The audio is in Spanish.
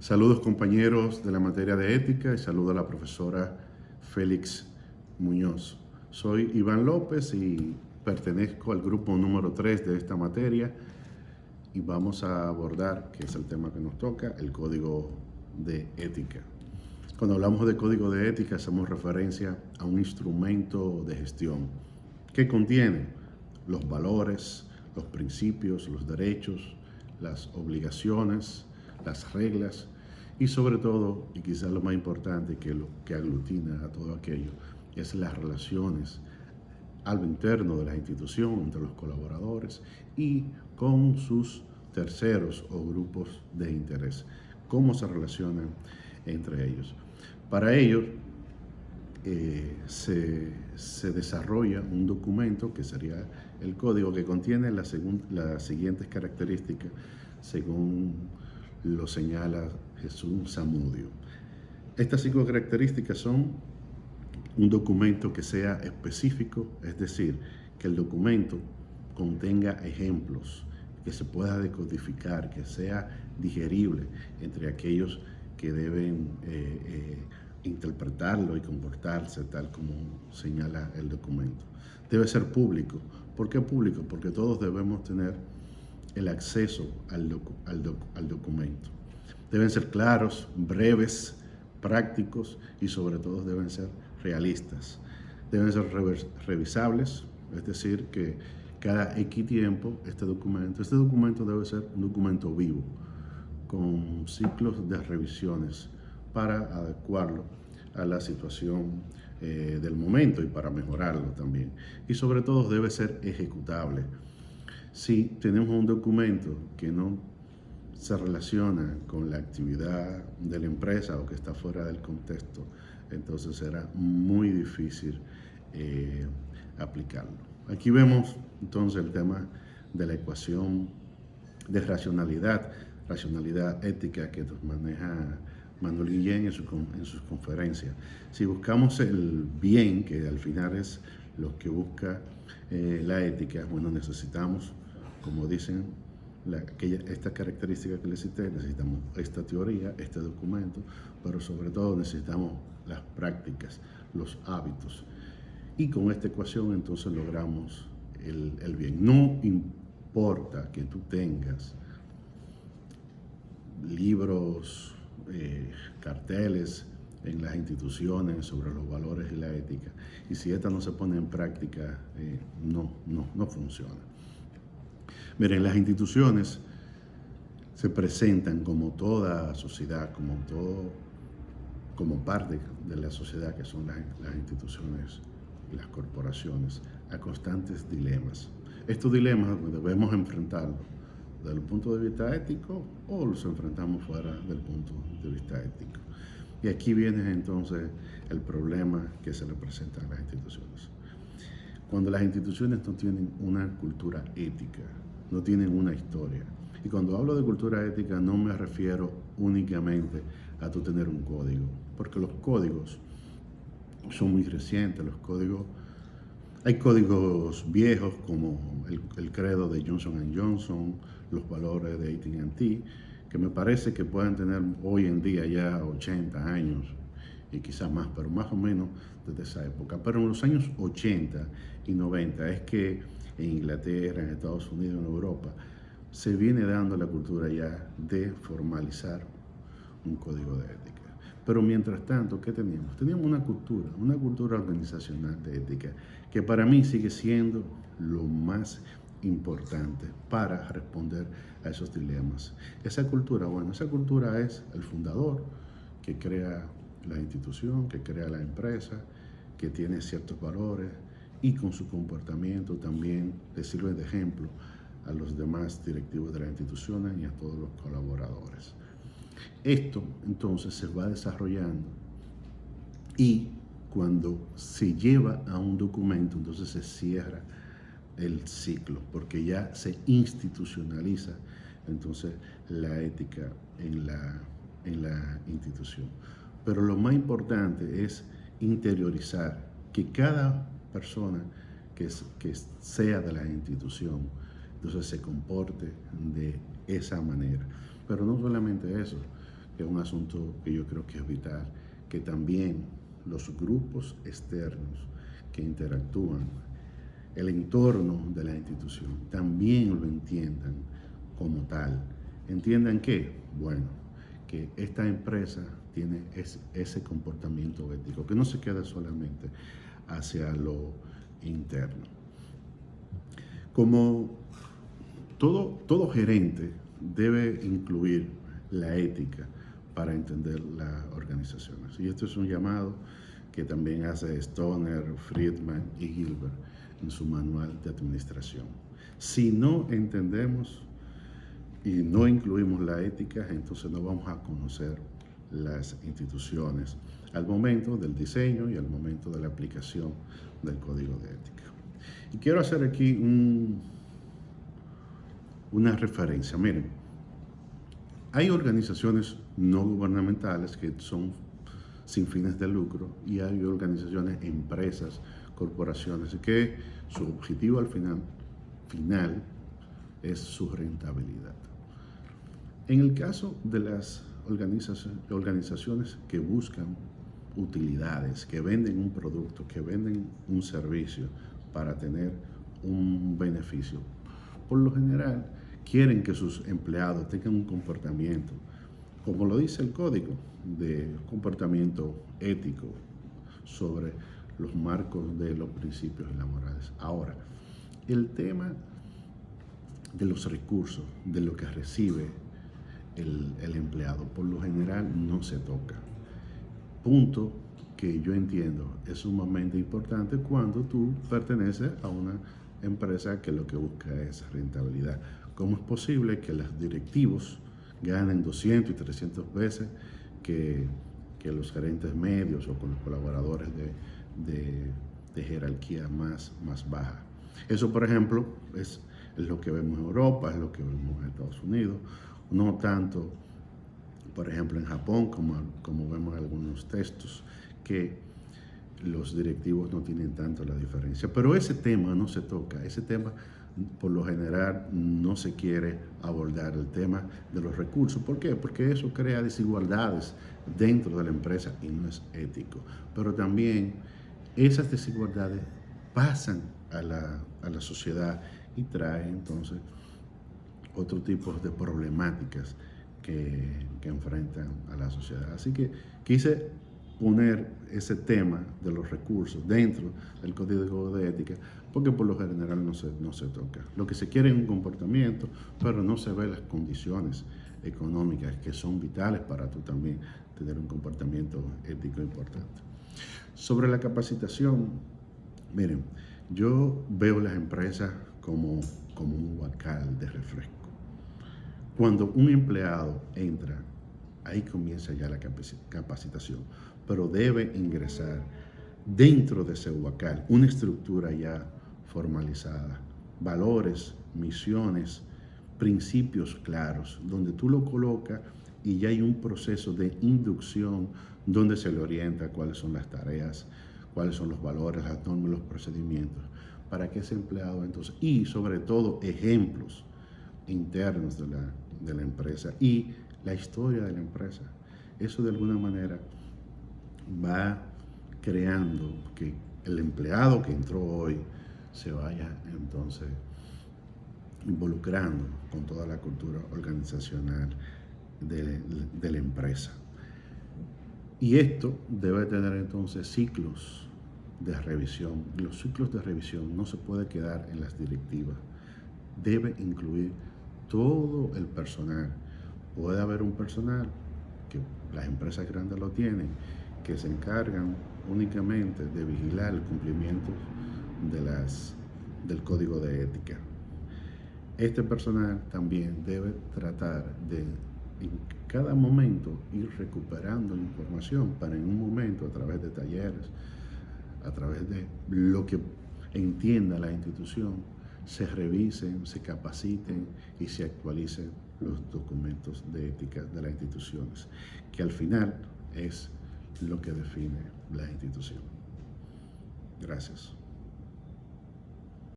Saludos compañeros de la materia de ética y saludo a la profesora Félix Muñoz. Soy Iván López y pertenezco al grupo número 3 de esta materia y vamos a abordar, que es el tema que nos toca, el código de ética. Cuando hablamos de código de ética hacemos referencia a un instrumento de gestión que contiene los valores, los principios, los derechos, las obligaciones, las reglas y sobre todo, y quizás lo más importante, que lo que aglutina a todo aquello, es las relaciones a lo interno de la institución, entre los colaboradores y con sus terceros o grupos de interés. Cómo se relacionan entre ellos. Para ello, se desarrolla un documento que sería el código que contiene las siguientes características según lo señala Jesús Zamudio. Estas 5 características son un documento que sea específico, es decir, que el documento contenga ejemplos, que se pueda decodificar, que sea digerible entre aquellos que deben interpretarlo y comportarse tal como señala el documento. Debe ser público. ¿Por qué público? Porque todos debemos tener el acceso al documento. Deben ser claros, breves, prácticos y sobre todo deben ser realistas. Deben ser revisables, es decir, que cada X tiempo este documento debe ser un documento vivo, con ciclos de revisiones para adecuarlo a la situación del momento y para mejorarlo también. Y sobre todo debe ser ejecutable. Si tenemos un documento que no se relaciona con la actividad de la empresa o que está fuera del contexto, entonces será muy difícil aplicarlo. Aquí vemos entonces el tema de la ecuación de racionalidad ética que nos maneja Manuel Guillén en sus conferencias. Si buscamos el bien, que al final es lo que busca la ética, bueno, necesitamos, como dicen esta característica que les cité, necesitamos esta teoría, este documento, pero sobre todo necesitamos las prácticas, los hábitos. Y con esta ecuación entonces logramos el bien. No importa que tú tengas libros, carteles en las instituciones sobre los valores y la ética, y si esta no se pone en práctica, no funciona. Miren, las instituciones se presentan como toda sociedad, como parte de la sociedad que son las instituciones y las corporaciones, a constantes dilemas. Estos dilemas debemos enfrentarlos desde el punto de vista ético o los enfrentamos fuera del punto de vista ético. Y aquí viene entonces el problema que se le presenta a las instituciones. Cuando las instituciones no tienen una cultura ética, no tienen una historia. Y cuando hablo de cultura ética no me refiero únicamente a tú tener un código, porque los códigos son muy recientes. Hay códigos viejos como el credo de Johnson & Johnson, los valores de AT&T, que me parece que pueden tener hoy en día ya 80 años y quizás más, pero más o menos desde esa época. Pero en los años 80 y 90 es que en Inglaterra, en Estados Unidos, en Europa, se viene dando la cultura ya de formalizar un código de ética. Pero mientras tanto, ¿qué teníamos? Teníamos una cultura organizacional de ética, que para mí sigue siendo lo más importante para responder a esos dilemas. Esa cultura es el fundador que crea la institución, que crea la empresa, que tiene ciertos valores y con su comportamiento también le sirve de ejemplo a los demás directivos de las instituciones y a todos los colaboradores. Esto entonces se va desarrollando y cuando se lleva a un documento, entonces se cierra el ciclo, porque ya se institucionaliza entonces la ética en la institución. Pero lo más importante es interiorizar que cada persona que sea de la institución, entonces se comporte de esa manera. Pero no solamente eso, es un asunto que yo creo que es vital, que también los grupos externos que interactúan, el entorno de la institución, también lo entiendan como tal. ¿Entiendan qué? Bueno, que esta empresa tiene ese comportamiento ético, que no se queda solamente hacia lo interno. Como todo gerente debe incluir la ética para entender las organizaciones. Y esto es un llamado que también hace Stoner, Friedman y Gilbert en su manual de administración. Si no entendemos y no incluimos la ética, entonces no vamos a conocer las instituciones al momento del diseño y al momento de la aplicación del código de ética. Y quiero hacer aquí una referencia. Miren, hay organizaciones no gubernamentales que son sin fines de lucro y hay organizaciones, empresas, corporaciones que su objetivo al final es su rentabilidad. En el caso de las organizaciones que buscan utilidades, que venden un producto, que venden un servicio para tener un beneficio, por lo general quieren que sus empleados tengan un comportamiento, como lo dice el código, de comportamiento ético sobre los marcos de los principios y las morales. Ahora, el tema de los recursos, de lo que recibe el empleado, por lo general no se toca. Punto que yo entiendo es sumamente importante cuando tú perteneces a una empresa que lo que busca es rentabilidad. ¿Cómo es posible que los directivos ganen 200 y 300 veces que los gerentes medios o con los colaboradores de jerarquía más baja? Eso, por ejemplo, es lo que vemos en Europa, es lo que vemos en Estados Unidos, no tanto, por ejemplo, en Japón, como vemos en algunos textos, que los directivos no tienen tanto la diferencia. Pero ese tema no se toca, ese tema por lo general no se quiere abordar, el tema de los recursos. ¿Por qué? Porque eso crea desigualdades dentro de la empresa y no es ético. Pero también esas desigualdades pasan a la sociedad y traen entonces otro tipo de problemáticas que enfrentan a la sociedad. Así que quise poner ese tema de los recursos dentro del código de ética, porque por lo general no se toca. Lo que se quiere es un comportamiento, pero no se ven las condiciones económicas que son vitales para tú también tener un comportamiento ético importante. Sobre la capacitación, miren, yo veo las empresas como un huacal de refresco. Cuando un empleado entra, ahí comienza ya la capacitación, pero debe ingresar dentro de ese huacal una estructura ya formalizada, valores, misiones, principios claros, donde tú lo colocas y ya hay un proceso de inducción donde se le orienta cuáles son las tareas, cuáles son los valores, las normas, los procedimientos, para que ese empleado entonces, y sobre todo ejemplos internos de la empresa y la historia de la empresa. Eso de alguna manera va creando que el empleado que entró hoy se vaya entonces involucrando con toda la cultura organizacional de la empresa. Y esto debe tener entonces ciclos de revisión. Los ciclos de revisión no se puede quedar en las directivas. Debe incluir todo el personal. Puede haber un personal, que las empresas grandes lo tienen, que se encargan únicamente de vigilar el cumplimiento del código de ética. Este personal también debe tratar de en cada momento ir recuperando información para en un momento, a través de talleres, a través de lo que entienda la institución, se revisen, se capaciten y se actualicen los documentos de ética de las instituciones, que al final es lo que define la institución. Gracias.